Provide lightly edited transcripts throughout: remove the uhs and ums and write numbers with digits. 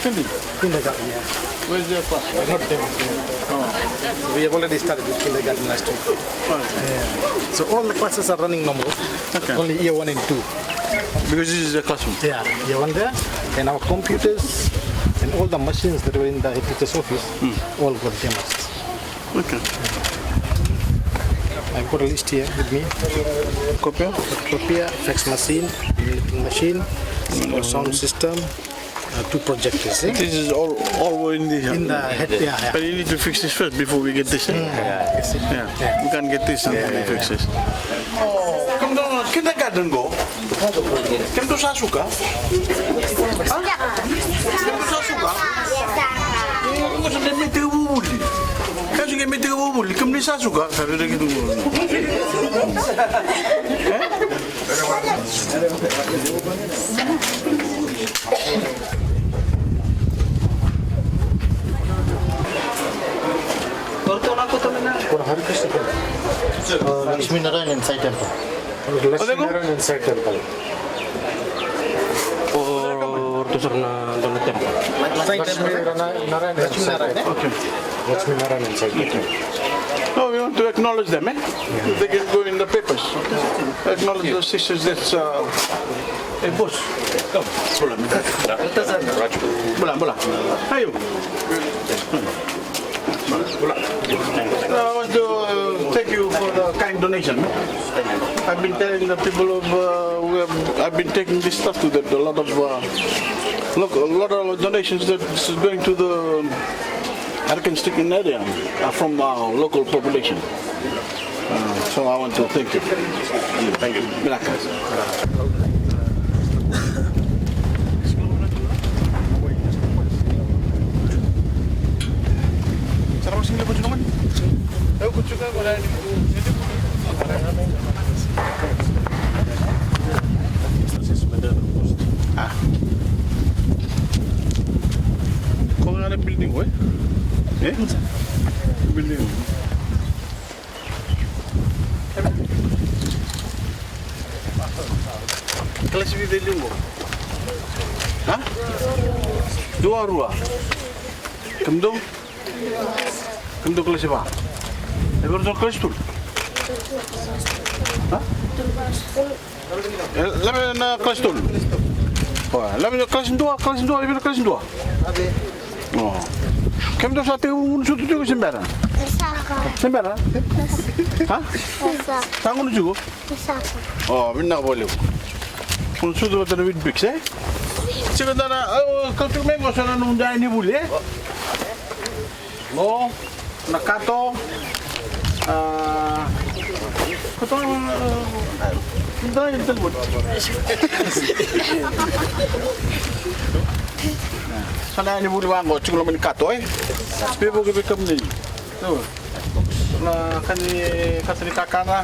Kindergarten, yeah. Where's your class? Not them. We have already started with kindergarten last week. So all the classes are running normal. Okay. Only year 1 and 2. Because this is a classroom. Yeah, year 1 there. And our computers and all the machines that were in the teacher's office all got damaged. Okay. I've got a list here with me. Copier, fax machine, machine, sound system, 2 projectors. This is all in the head. Yeah. But you need to fix this first before we get this. We can't get this until we fix this. Come down, kindergarten go. Come to Sasuka. Come to Sasuka. What's the matter with you? Kasi nga may tigabubuli, kami sa suga, sabi na gito mo. Lakshmi Narayan Sai Temple. Lakshmi Narayan Sai Temple. Or to sir na doon na temple. Lakshmi Narayan Sai Temple. Okay. Lakshmi Narayan Sai Temple. No, we want to acknowledge them, eh? They can go in the papers. Acknowledge the sisters that's... Hey, boss. Come. Bola. Ayo. I want to thank you for the kind donation. I've been telling the people of I've been taking this stuff to them. A lot of donations that is going to the Arakan Sticking area are from our local population. So I want to thank you. Thank you. Kung ano building ko eh? Building. Kelas building ko. Ha? Dua rua. Kemdong kelas apa? Ever kelas tu? Ha? Lalu na kelas tu. Oh, lalu kelas dua, ibu kelas dua. Oh. Kemdong satu unsur tu juga sembarang. Sembarang? Ha? Tangan juga? Oh, benar boleh. Unsur tu ada wit bix eh? Sekarang kalau tu memang sana nunda ini boleh. Oh, nakato. Kau nunda ini terbut. Sana ini boleh wang, cuma menikato eh. Sebab kita become ni. Tu. Nah, kan ni kata ni kakak lah.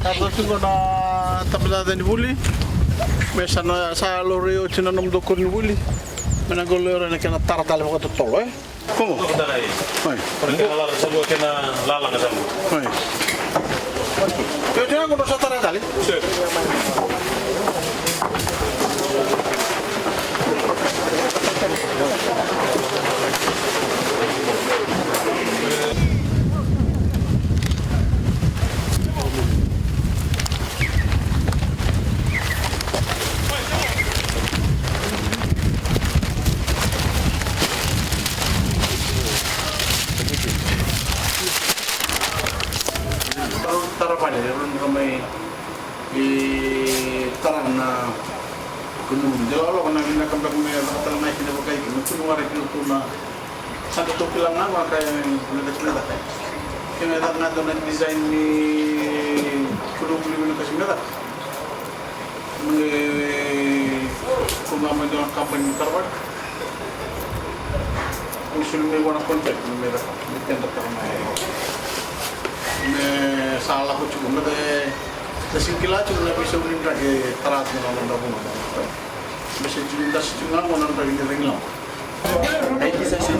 Kalau tu kena tabla dan boleh. Biasanya saya lori cina nom dokor ni boleh. Mana golor nak kena taral waktu tol eh. Como? Hai. Porque ela sabe que na lala que sabe. Hai. Eu tinha quando só taral ali. Sim. Tarapan ya, orang ramai di tarang na gunung. Jauh kalau nak kampak mereka tarang naik kita pakai itu, mungkin orang itu na satu topi lang na maka yang ledak-ledak. Kena tak nak donan desain ni gunung beli kasi mereka. Kumamay doon company tarwan. Usul may wana contact mereka. Mungkin tak ramai. मैं साला कुछ घूमने थे दस किला चुनने पे सब दिन का के तरास में नाम डालूँ मैं से चुन 10 चुना वो नाम डालने देंगे ना ऐसी सच्ची